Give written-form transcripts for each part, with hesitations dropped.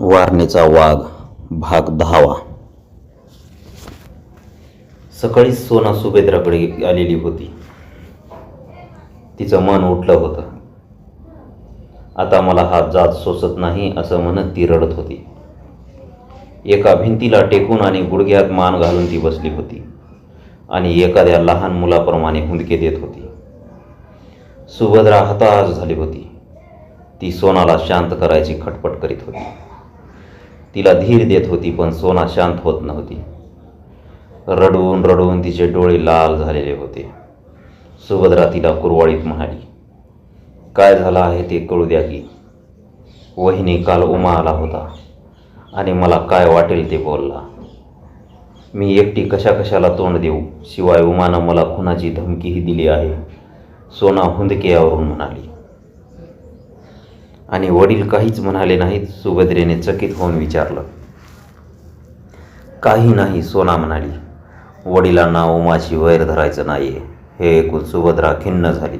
वारणेचा वाघ भाग 10वा. सकाळी सोना सुभेद्राकडे आलेली होती. तिचं मन उठलं होतं. आता मला हा जात सोसत नाही असं म्हणत ती रडत होती. एका भिंतीला टेकून आणि गुडघ्यात मान घालून ती बसली होती आणि एखाद्या लहान मुलाप्रमाणे हुंदके देत होती. सुभद्रा हताश झाली होती. ती सोनाला शांत करायची खटपट करीत होती. तिला धीर देत होती, पण सोना शांत होत नव्हती. रडून रडून तिचे डोळे लाल झालेले होते. सुभद्रा तिला कुरवाळीत म्हणाली, काय झालं आहे ते कळू द्या की. वहिनी, काल उमा आला होता आणि मला काय वाटेल ते बोलला. मी एकटी कशाला तोंड देऊ. शिवाय उमानं मला खुनाची धमकीही दिली आहे. सोना हुंदकेयावरून म्हणाली. आणि वडील काहीच म्हणाले नाहीत? सुभद्रेने चकित होऊन विचारलं. काही नाही, सोना म्हणाली. वडिलांना उमाची वैर धरायचं नाहीये. हे ऐकून सुभद्रा खिन्न झाली.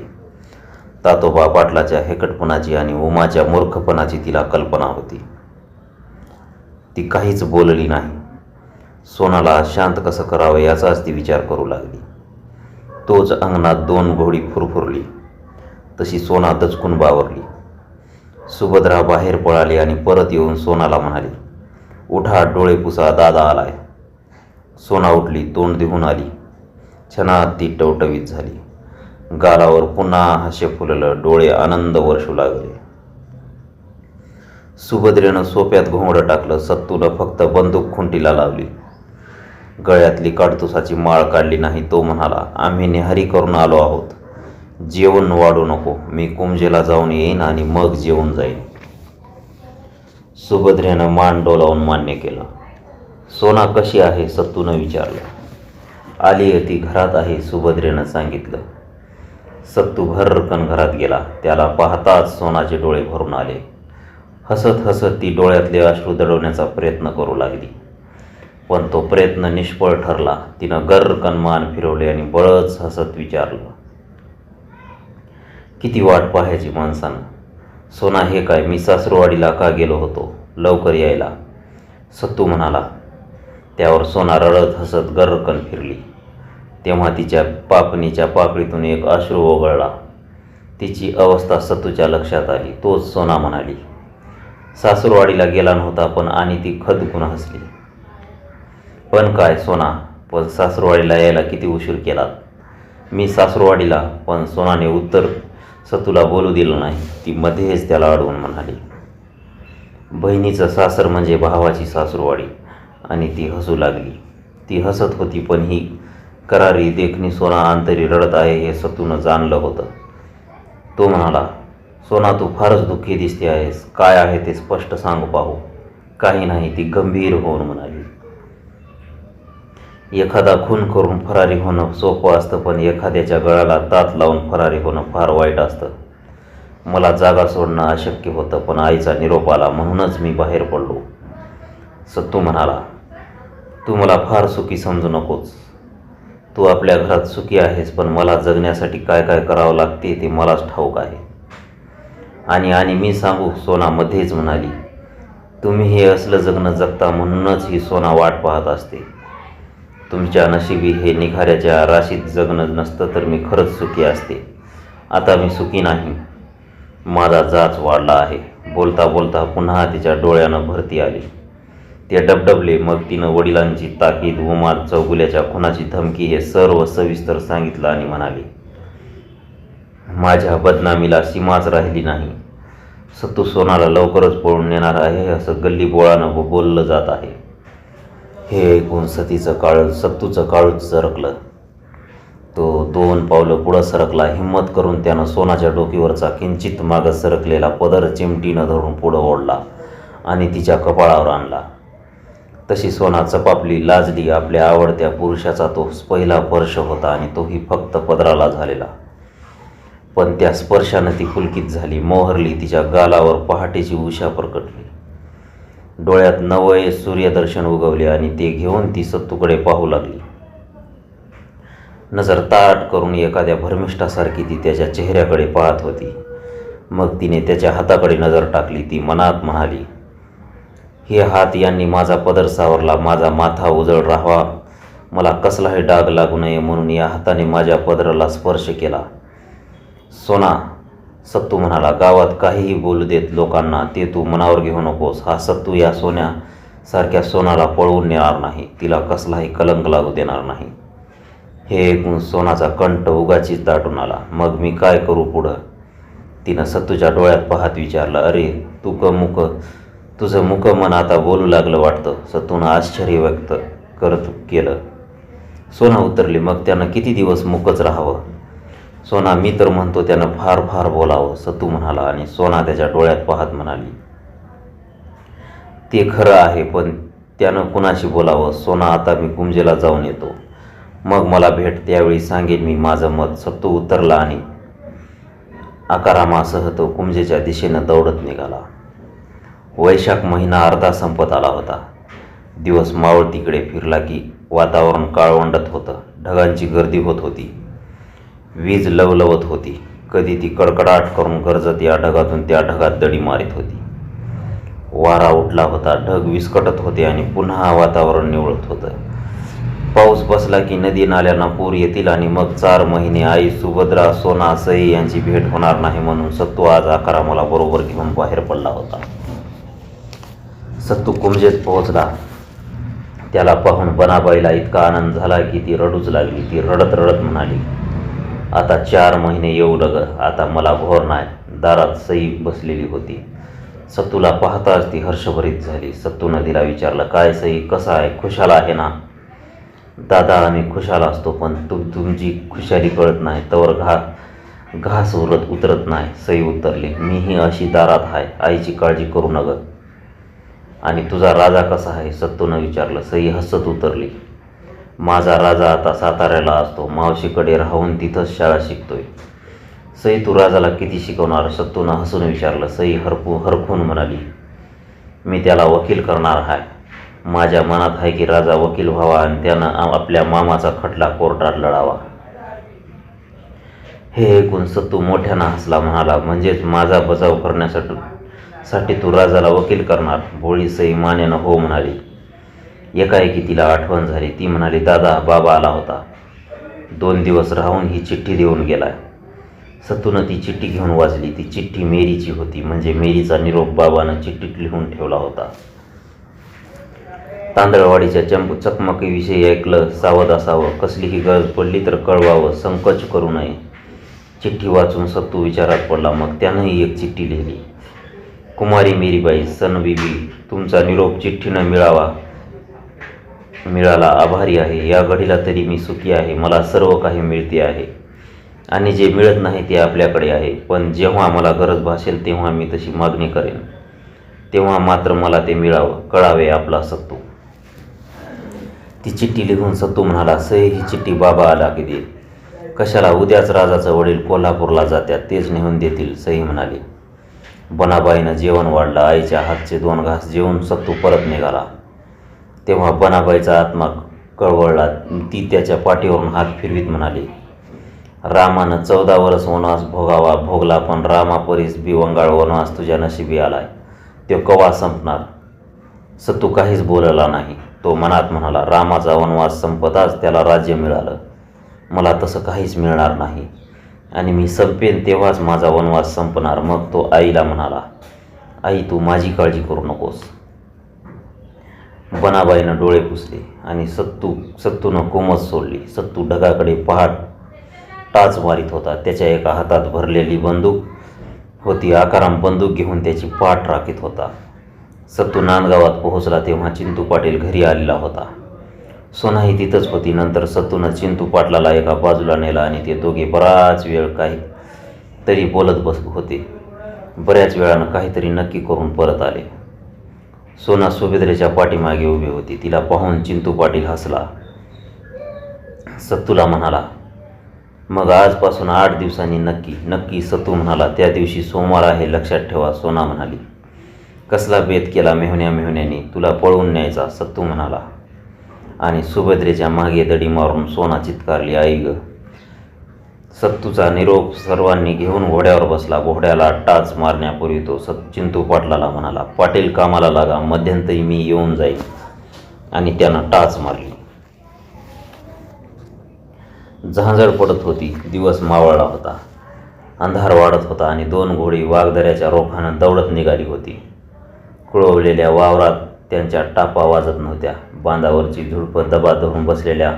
तातोबा पाटलाच्या हेकटपणाची आणि उमाच्या मूर्खपणाची तिला कल्पना होती. ती काहीच बोलली नाही. सोनाला शांत कसं करावं याचाच ती विचार करू लागली. तोच अंगणात 2 घोडी फुरफुरली तशी सोना दचकून बावरली. सुभद्रा बाहेर पळाली आणि परत येऊन सोनाला म्हणाली, उठा, डोळे पुसा, दादा आलाय. सोना उठली, तोंड देऊन आली. क्षणात ती टवटवीत झाली. गालावर पुन्हा हास्य फुललं, डोळे आनंद वर्षू लागले. सुभद्रेनं सोप्यात घोंगडं टाकलं. सत्तूनं फक्त बंदूक खुंटीला लावली. गळ्यातली काडतुसाची माळ काढली नाही. तो म्हणाला, आम्ही न्याहारी करून आलो आहोत. जेवण वाढू नको. मी कुंजेला जाऊन येईन आणि मग जेवून जाईन. सुभद्रेनं मान डोलावून मान्य केलं. सोना कशी आहे? सत्तूनं विचारलं. आली, ती घरात आहे, सुभद्रेनं सांगितलं. सत्तू भरकन घरात गेला. त्याला पाहताच सोनाचे डोळे भरून आले. हसत हसत ती डोळ्यातले अश्रू दडवण्याचा प्रयत्न करू लागली, पण तो प्रयत्न निष्फळ ठरला. तिनं गर्रकन मान फिरवले आणि बळच हसत विचारलं, किती वाट पाहायची माणसानं? सोना, हे काय, मी सासरवाडीला का गेलो होतो, लवकर यायला, सत्तू म्हणाला. त्यावर सोना रडत हसत गर्रकन फिरली. तेव्हा तिच्या पापणीच्या पाकळीतून एक अश्रू ओघळला. तिची अवस्था सत्तूच्या लक्षात आली. तोच सोना म्हणाली, सासरवाडीला गेला नव्हता पण, आणि ती खदकून हसली. पण काय सोना, पण सासरवाडीला यायला किती उशीर केलात? मी सासरवाडीला, पण सोनाने उत्तर सत्तूला बोलू दिलं नाही. ती मध्येच त्याला अडवून म्हणाली, बहिणीचं सासर म्हणजे भावाची सासरवाडी. आणि ती हसू लागली. ती हसत होती, पण ही करारी देखणी सोना अंतरी रडत आहे हे सत्तूनं जाणलं होतं. तो म्हणाला, सोना, तू फारच दुःखी दिसते आहेस. काय आहे ते स्पष्ट सांग पाहू. काही नाही, ती गंभीर होऊन म्हणाली. एखादा खून करून फरारी होणं सोपं असतं, पण एखाद्याच्या गळाला दात लावून फरारी होणं फार वाईट असतं. मला जागा सोडणं अशक्य होतं, पण आईचा निरोप आला म्हणूनच मी बाहेर पडलो. सत्तू म्हणाला, तू मला फार सुखी समजू नकोस. तू आपल्या घरात सुखी आहेस, पण मला जगण्यासाठी काय काय करावं लागते ते मलाच ठाऊक आहे. आणि मी सांगू? सोना मध्येच म्हणाली. तुम्ही हे असलं जगणं जगता म्हणूनच ही सोना वाट पाहत असते. तुमच्या नशिबी हे निघाऱ्याच्या राशीत जगणं नसतं तर मी खरंच सुखी असते. आता मी सुखी नाही. माझा जाच वाढला आहे. बोलता बोलता पुन्हा तिच्या डोळ्यानं भरती आली. ते डबडबले. मग तिनं वडिलांची ताकीद, उमा चौगुल्याच्या खुनाची धमकी हे सर्व सविस्तर सांगितलं आणि म्हणाली, माझ्या बदनामीला सीमाच राहिली नाही. सत्तू सोनाला लवकरच पळून नेणार आहे असं गल्ली बोळानं बोललं जात आहे. हे ऐकून सत्तूचं काळूच सरकलं. तो 2 पावलं पुढं सरकला. हिंमत करून त्यानं सोनाच्या डोकीवरचा किंचित मागं सरकलेला पदर चिमटीनं धरून पुढं ओढला आणि तिच्या कपाळावर आणला. तशी सोना चपापली, लाजली. आपल्या आवडत्या पुरुषाचा तो पहिला स्पर्श होता आणि तोही फक्त पदराला झालेला. पण त्या स्पर्शानं ती पुलकित झाली, मोहरली. तिच्या गालावर पहाटेची उषा प्रकटली. डोळ्यात नवये सूर्यदर्शन उगवले आणि ते घेऊन ती सत्तूकडे पाहू लागली. नजर ताट करून एखाद्या भरमिष्ठासारखी ती त्याच्या चेहऱ्याकडे पाहत होती. मग तिने त्याच्या हाताकडे नजर टाकली. ती मनात म्हणाली, हे हात यांनी माझा पदर सावरला, माझा माथा उजळ राहावा, मला कसलाही डाग लागू नये म्हणून या हाताने माझ्या पदराला स्पर्श केला. सोना, सत्तू म्हणाला, गावात काहीही बोलू देत लोकांना, ते तू मनावर घेऊ नकोस. हा सत्तू या सोन्यासारख्या सोनाला पळवून नेणार नाही, तिला कसलाही कलंक लागू देणार नाही. हे ऐकून सोनाचा कंठ उगाचीच दाटून आला. मग मी काय करू पुढं? तिनं सत्तूच्या डोळ्यात पाहत विचारलं. अरे तुझं मुख मन आता बोलू लागलं वाटतं, सत्तूनं आश्चर्य व्यक्त करत केलं. सोना उतरली. मग त्यानं किती दिवस मुकच राहावं? सोना, मी तर म्हणतो त्यानं फार फार बोलावं, सत्तू म्हणाला आणि सोना त्याच्या डोळ्यात पाहत म्हणाली. ते खरं आहे, पण त्यानं कुणाशी बोलावं? सोना, आता मी कुंजेला जाऊन येतो, मग मला भेट, त्यावेळी सांगेन मी माझं मत. सत्तू उतरला आणि आकारामासह तो कुंजेच्या दिशेनं दौडत निघाला. वैशाख महिना अर्धा संपत आला होता. दिवस मावळतीकडे फिरला की वातावरण काळवंडत होतं. ढगांची गर्दी होत होती. वीज लवलवत होती. कधी ती कडकडाट करून गरजत या ढगातून त्या ढगात दडी मारित होती. वारा उठला होता. ढग विस्कटत होते आणि पुन्हा वातावरण निवळत होतं. पाऊस बसला की नदी नाल्यांना पूर येतील आणि मग 4 महिने आई सुभद्रा, सोना, सई यांची भेट होणार नाही म्हणून सत्तू आज आकारामाला बरोबर घेऊन बाहेर पडला होता. सत्तू कुंजेत पोहोचला. त्याला पाहून बनाबाईला इतका आनंद झाला की ती रडूच लागली. ती रडत रडत म्हणाली, आता 4 महिने येऊ लग, आता मला भोर नाही. दारात सई बसलेली होती. सत्तूला पाहताच ती हर्षभरीत झाली. सत्तूनं तिला विचारलं, काय सई, कसा आहे, खुशाल आहे ना? दादा, आम्ही खुशाल असतो, पण तुमची खुशाली कळत नाही, तवर घास उतरत नाही. सई उतरली. मीही अशी दारात आहे, आईची काळजी करू नग. आणि तुझा राजा कसा आहे? सत्तूनं विचारलं. सई हसत उतरली. माझा राजा आता साताऱ्याला असतो, मावशीकडे राहून तिथंच शाळा शिकतोय. सई, तू राजाला किती शिकवणार? सत्तूनं हसून विचारलं. सई हरखून म्हणाली, मी त्याला वकील करणार आहे. माझ्या मनात आहे की राजा वकील व्हावा आणि त्यानं आपल्या मामाचा खटला कोर्टात लढावा. हे ऐकून सत्तू मोठ्यानं हसला. म्हणाला, म्हणजेच माझा बचाव करण्यासाठी तू राजाला वकील करणार? भोळी सई मानेनं हो म्हणाली. एकाएकी तिला आठवण झाली. ती म्हणाली, दादा, बाबा आला होता, 2 दिवस राहून ही चिठ्ठी देऊन गेलाय. सत्तूनं ती चिठ्ठी घेऊन वाचली. ती चिठ्ठी मेरीची होती, म्हणजे मेरीचा निरोप बाबानं चिठ्ठीत लिहून ठेवला होता. तांदळवाडीच्या चकमकीविषयी ऐकलं, सावध असावं, कसलीही गरज पडली तर कळवावं, संकोच करू नये. चिठ्ठी वाचून सत्तू विचारात पडला. मग त्यानंही एक चिठ्ठी लिहिली. कुमारी मेरीबाई, सनबीबी, तुमचा निरोप चिठ्ठीनं मिळाला, आभारी आहे. या घडीला तरी मी सुखी आहे. मला सर्व काही मिळते आहे आणि जे मिळत नाही ते आपल्याकडे आहे. पण जेव्हा मला गरज भासेल तेव्हा मी तशी मागणी करेन, तेव्हा मात्र मला ते मिळावं. कळावे, आपला सत्तू. ती चिठ्ठी लिहून सत्तू म्हणाला, सई, ही चिठ्ठी बाबा आला की दे. कशाला? उद्याच राजाचं वडील कोल्हापूरला जात्यात, तेच नेऊन देतील, सई म्हणाली. बनाबाईनं जेवण वाढलं. आईच्या हातचे 2 घास जेवून सत्तू परत निघाला. तेव्हा बनाबाईचा आत्मा कळवळला. ती त्याच्या पाठीवरून हात फिरवीत म्हणाली, रामानं 14 वर्ष वनवास भोगला, पण रामापरीस बिवंगाळ वनवास तुझ्या नशिबी आलाय. तो कवा संपणार? सत्तू काहीच बोलला नाही. तो मनात म्हणाला, रामाचा वनवास संपताच त्याला राज्य मिळालं, मला तसं काहीच मिळणार नाही आणि मी संपेन तेव्हाच माझा वनवास संपणार. मग तो आईला म्हणाला, आई, तू माझी काळजी करू नकोस. बनाबाईनं डोळे पुसले आणि सत्तूनं कोमत सोडली. सत्तू ढगाकडे पाहत टाच मारित होता. त्याच्या एका हातात भरलेली बंदूक होती. आकाराम बंदूक घेऊन त्याची पाठ राखीत होता. सत्तू नांदगावात पोहोचला तेव्हा चिंटू पाटील घरी आलेला होता. सोनाही तिथंच होती. नंतर सत्तूनं चिंटू पाटलाला एका बाजूला नेला आणि ते दोघे बराच वेळ काहीतरी बोलत होते. बऱ्याच वेळानं काहीतरी नक्की करून परत आले. सोना सुभद्रेच्या पाठीमागे उभी होती. तिला पाहून चिंटू पाटील हसला. सत्तूला म्हणाला, मग आजपासून 8 दिवसांनी नक्की. सत्तू म्हणाला, त्या दिवशी सोमवार आहे, लक्षात ठेवा. सोना म्हणाली, कसला बेत केला मेहुण्याने, तुला पळवून न्यायचा, सत्तू म्हणाला. आणि सुभद्रेच्या मागे दडी मारून सोना चित्कारली, आई ग. सत्तूचा निरोप सर्वांनी घेऊन घोड्यावर बसला. घोड्याला टाच मारण्यापूर्वी तो चिंटू पाटलाला म्हणाला, पाटील कामाला लागा, मध्यंतरी मी येऊन जाईल. आणि त्यानं टाच मारली. झांजड पडत होती. दिवस मावळला होता. अंधार वाढत होता आणि दोन घोडी वाघदऱ्याच्या रोखानं दौडत निघाली होती. कुळवलेल्या वावरात त्यांच्या टापा वाजत नव्हत्या. बांधावरची झुडपं दबा धरून बसलेल्या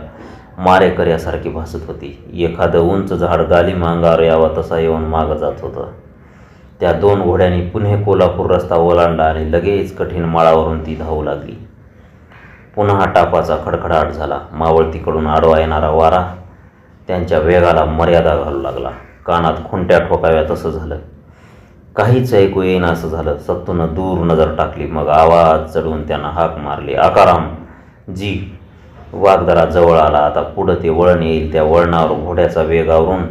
मारेकऱ्यासारखी भासत होती. एखादं उंच झाड गालीम अंगावर यावं तसा येऊन मागं जात होतं. त्या दोन घोड्यांनी पुणे कोल्हापूर रस्ता ओलांडला आणि लगेच कठीण माळावरून ती धावू लागली. पुन्हा टापाचा खडखडाट झाला. मावळतीकडून आडवा येणारा वारा त्यांच्या वेगाला मर्यादा घालू लागला. कानात खुंट्या ठोकाव्या तसं झालं. काहीच ऐकू येईन असं झालं. सत्तूनं दूर नजर टाकली. मग आवाज चढवून त्यानं हाक मारली, आकाराम जी. वाघदरा जवळ आला. आता पुढं ते वळण येईल. त्या वळणावर घोड्याचा वेग आवरून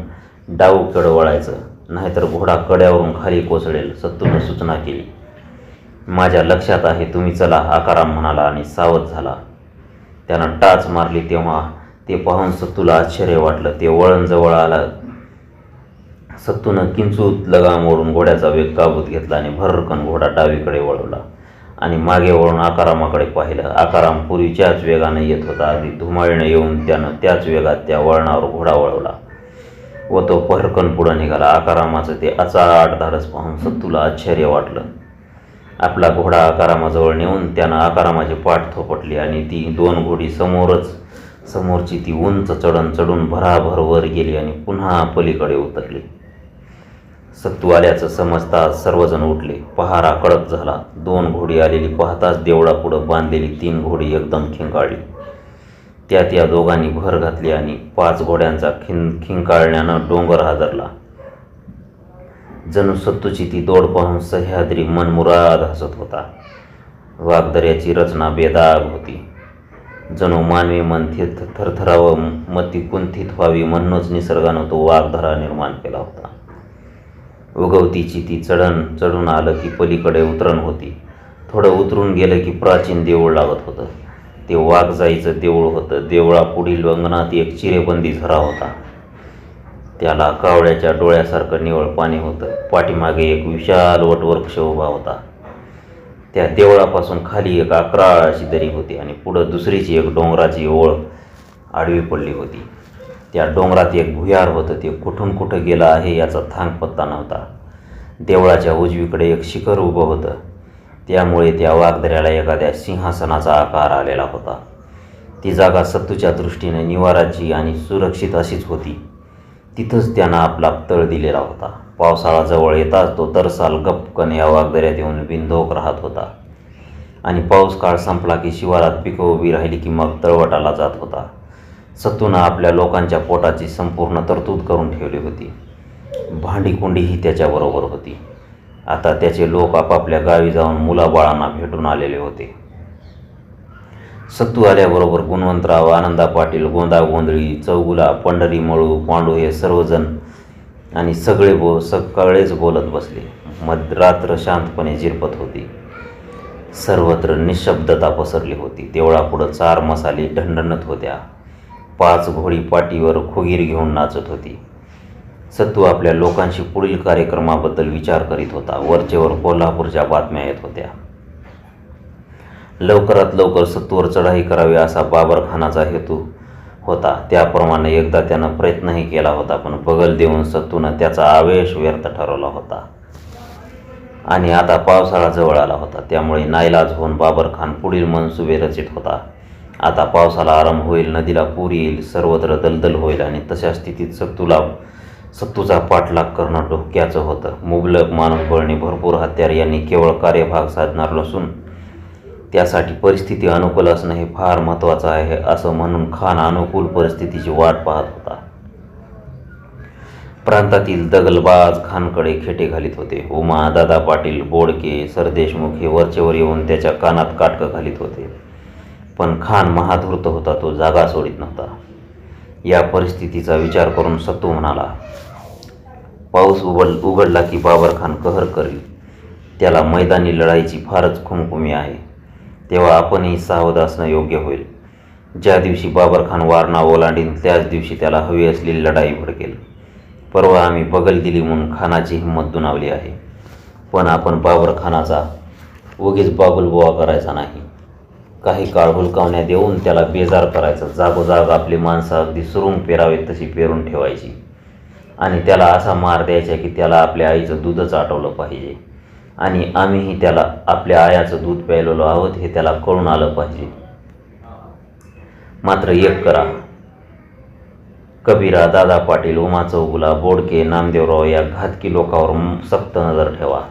डाऊकडं वळायचं, नाहीतर घोडा कड्यावरून खाली कोसळेल. सत्तूनं सूचना केली. माझ्या लक्षात आहे, तुम्ही चला, आकाराम म्हणाला आणि सावध झाला. त्यानं टाच मारली तेव्हा ते पाहून सत्तूला आश्चर्य वाटलं. ते वळण जवळ आलं. सत्तूनं किंचूत लगाम ओढून घोड्याचा वेग काबूत घेतला आणि भरकन घोडा डावीकडे वळवला आणि मागे वळून आकारामाकडे पाहिलं. आकाराम पूर्वीच्याच वेगाने येत होता. अगदी धुमाळीनं येऊन त्यानं त्याच वेगात त्या वळणावर घोडा वळवला व तो भरकन पुढं निघाला. आकारामाचं ते अचाट धाडस पाहून सत्तूला आश्चर्य वाटलं. आपला घोडा आकारामाजवळ नेऊन त्यानं आकारामाची पाठ थोपटली आणि ती दोन घोडी समोरची ती उंच चढण चढून भराभर वर गेली आणि पुन्हा पलीकडे उतरली. सत्तू आल्याचं समजताच सर्वजण उठले. पहारा कडक झाला. दोन घोडी आलेली पाहताच देवळापुढं बांधलेली तीन घोडी एकदम खिंकाळली. त्यात या दोघांनी भर घातली आणि 5 घोड्यांचा खिंकाळण्यानं डोंगर हादरला. जणू सत्तूची ती दौड पाहून सह्याद्री मनमुराद हसत होता. वाघदऱ्याची रचना बेदाग होती. जणू मानवी मन थरथरावं, मती कुंठित व्हावी म्हणूनच निसर्गानं तो वाघधरा निर्माण केला होता. उगवतीची ती चढून आलं की पलीकडे उतरण होती. थोडं उतरून गेलं की प्राचीन देऊळ लागत होतं. ते वाघजाईचं देऊळ होतं. देवळापुढील अंगणात एक चिरेबंदी झरा होता. त्याला कावळ्याच्या डोळ्यासारखं निवळ पाणी होतं. पाठीमागे एक विशाल वटवृक्ष उभा होता. त्या देवळापासून खाली एक अकराळ अशी दरी होती आणि पुढं दुसरीची एक डोंगराची ओळ आडवी पडली होती. त्या डोंगरात एक भुयार होतं. ते कुठून कुठं गेलं आहे याचा थांगपत्ता नव्हता. देवळाच्या उजवीकडे एक शिखर उभं होतं. त्यामुळे त्या वाघदऱ्याला एखाद्या सिंहासनाचा आकार आलेला होता. ती जागा सत्तूच्या दृष्टीने निवाराची आणि सुरक्षित अशीच होती. तिथंच त्यानं आपला तळ दिलेला होता. पावसाळा जवळ येताच तो दरसाल गपकन या वाघदऱ्यात येऊन बिनधोक राहत होता आणि पाऊस काळ संपला की शिवारात पिकं उभी राहिली की मग तळवटाला जात होता. सत्तूनं आपल्या लोकांच्या पोटाची संपूर्ण तरतूद करून ठेवली होती. भांडीकुंडीही त्याच्याबरोबर होती. आता त्याचे लोक आपापल्या गावी जाऊन मुलाबाळांना भेटून आलेले होते. सत्तू आल्याबरोबर गुणवंतराव, आनंदा पाटील, गोंदा गोंधळी, चौगुला, पंढरी, मळू, पांडू हे सर्वजण आणि सगळेच बोलत बसले. मध्यरात्र शांतपणे झिरपत होती. सर्वत्र निशब्दता पसरली होती. देवळापुढं 4 मसाली ढणढणत होत्या. 5 घोडी पाठीवर खुगीर घेऊन नाचत होती. सत्तू आपल्या लोकांशी पुढील कार्यक्रमाबद्दल विचार करीत होता. वरचेवर कोल्हापूरच्या बातम्या येत होत्या. लवकरात लवकर सत्तूवर चढाई करावी असा बाबरखानाचा हेतू होता. त्याप्रमाणे एकदा त्यानं प्रयत्नही केला होता, पण बगल देऊन सत्तूनं त्याचा आवेश व्यर्थ ठरवला होता. आणि आता पावसाळा जवळ आला होता. त्यामुळे नाईलाज होऊन बाबरखान पुढील मनसुबे रचित होता. आता पावसाला आरंभ होईल, नदीला पूर येईल, सर्वत्र दलदल होईल आणि तशा स्थितीत सत्तूचा पाठलाग करणं धोक्याचं होतं. मुबलक मानवबळणी, भरपूर हत्यार यांनी केवळ कार्यभाग साधणार नसून त्यासाठी परिस्थिती अनुकूल असणं हे फार महत्त्वाचं आहे असं म्हणून खान अनुकूल परिस्थितीची वाट पाहत होता. प्रांतातील दगलबाज खानकडे खेटे घालीत होते. उमा, दादा पाटील, बोडके, सरदेशमुख हे वरचेवर येऊन त्याच्या कानात काटकं घालीत होते. पण खान महाधूर्त होता. तो जागा सोडित नव्हता. या परिस्थितीचा विचार करून सत्तू म्हणाला, पाऊस उघडला की बाबरखान कहर करेल. त्याला मैदानी लढाईची फारच खुमखुमी आहे. तेव्हा आपणही सावध असणं योग्य होईल. ज्या दिवशी बाबरखान वारणा ओलांडीन त्याच दिवशी त्याला हवी असलेली लढाई भडकेल. परवा आम्ही बगल दिली म्हणून खानाची हिंमत दुणावली आहे. पण आपण बाबर खानाचा उगीच बाबुलबुवा करायचा नाही. काही काळ हुलकावण्या देऊन त्याला बेजार करायचं. जागोजाग आपली माणसं अगदी सुरुंग पेरावेत तशी पेरून ठेवायची आणि त्याला असा मार द्यायचा की त्याला आपल्या आईचं दूधच आठवलं पाहिजे आणि आम्हीही त्याला आपल्या आयाचं दूध प्यायलेलो आहोत हे त्याला कळून आलं पाहिजे. मात्र एक करा, कबीरा, दादा पाटील, उमा चौगुला, बोडके, नामदेवराव या घातकी लोकांवर सक्त नजर ठेवा.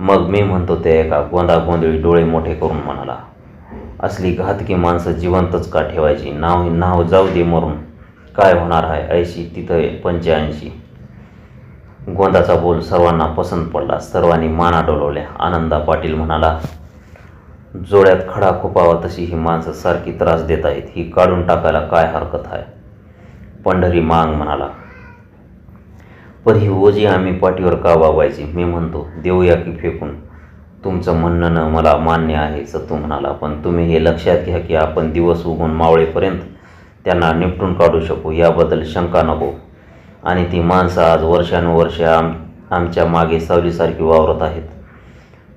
मग मी म्हणतो ते एका गोंधागोंधळी डोळे मोठे करून म्हणाला, असली घातकी माणसं जिवंतच का ठेवायची? नाव जाऊ दे मरून, काय होणार आहे? ऐशी तिथं 85. गोंधाचा बोल सर्वांना पसंत पडला. सर्वांनी माना डोलवल्या. आनंदा पाटील म्हणाला, जोड्यात खडा खोपावा तशी ही माणसं सारखी त्रास देत आहेत, ही काढून टाकायला काय हरकत आहे? पंढरी मांग म्हणाला, पण ही ओझी आम्ही पाठीवर का वागवायची? मी म्हणतो देऊया की फेकून. तुमचं म्हणणं मला मान्य आहे सत्तू म्हणाला, पण तुम्ही हे लक्षात घ्या की आपण दिवस उगून मावळेपर्यंत त्यांना निपटून काढू शकू याबद्दल शंका नको. आणि ती माणसं आज वर्षानुवर्षे आमच्या मागे सावलीसारखी वावरत आहेत.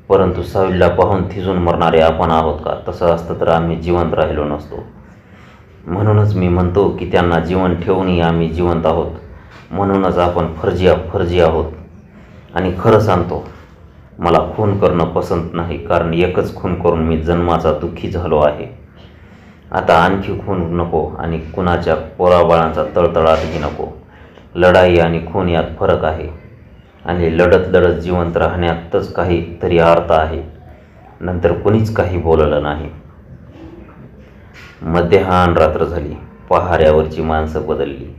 परंतु सावलीला पाहून थिजून मरणारे आपण आहोत का? तसं असतं तर आम्ही जिवंत राहिलो नसतो. म्हणूनच मी म्हणतो की त्यांना जीवन ठेवूनही आम्ही जिवंत आहोत. म्हणूनच आपण फर्जी आहोत. आणि खरं सांगतो, मला खून करणं पसंत नाही, कारण एकच खून करून मी जन्माचा दुःखी झालो आहे. आता आणखी खून नको आणि कुणाच्या पोराबाळांचा तळतळाटही नको. लढाई आणि खून यात फरक आहे आणि लढत लढत जिवंत राहण्यातच काहीतरी अर्थ आहे. नंतर कुणीच काही बोललं नाही. मध्याह्न रात्र झाली. पहाऱ्यावरची माणसं बदलली.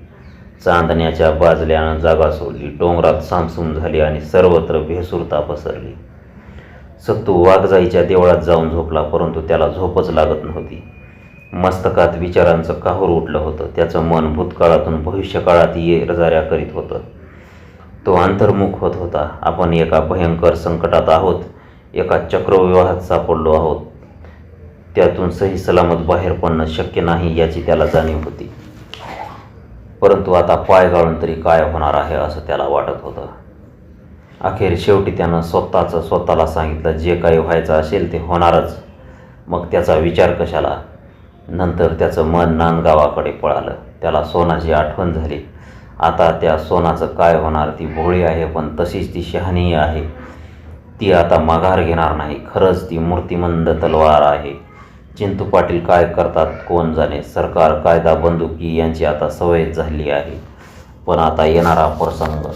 चांदण्याच्या बाजल्यानं जागा सोडली. डोंगरात सामसूम झाली आणि सर्वत्र भेसूरता पसरली. सत्तू वाघजाईच्या देवळात जाऊन झोपला, परंतु त्याला झोपच लागत नव्हती. मस्तकात विचारांचं काहूर उठलं होतं. त्याचं मन भूतकाळातून भविष्यकाळात ये-जा करीत होतं. तो अंतर्मुख होत होता. आपण एका भयंकर संकटात आहोत, एका चक्रव्यूहात सापडलो आहोत. त्यातून सही सलामत बाहेर पडणं शक्य नाही याची त्याला जाणीव होती. परंतु आता पाय गाळून तरी काय होणार आहे असं त्याला वाटत होतं. अखेर शेवटी त्यानं स्वतःला सांगितलं, जे काही व्हायचं असेल ते होणारच, मग त्याचा विचार कशाला. नंतर त्याचं मन नांदगावाकडे पळालं. त्याला सोनाची आठवण झाली. आता त्या सोनाचं काय होणार? ती भोळी आहे, पण तशीच ती शहाणी आहे. ती आता माघार घेणार नाही. खरंच ती मूर्तिमंत तलवार आहे. चिंतू पाटील काय करतात कोण जाणे. सरकार, कायदा, बंदुकी यांची आता सवय झाली आहे. पण आता येणारा प्रसंग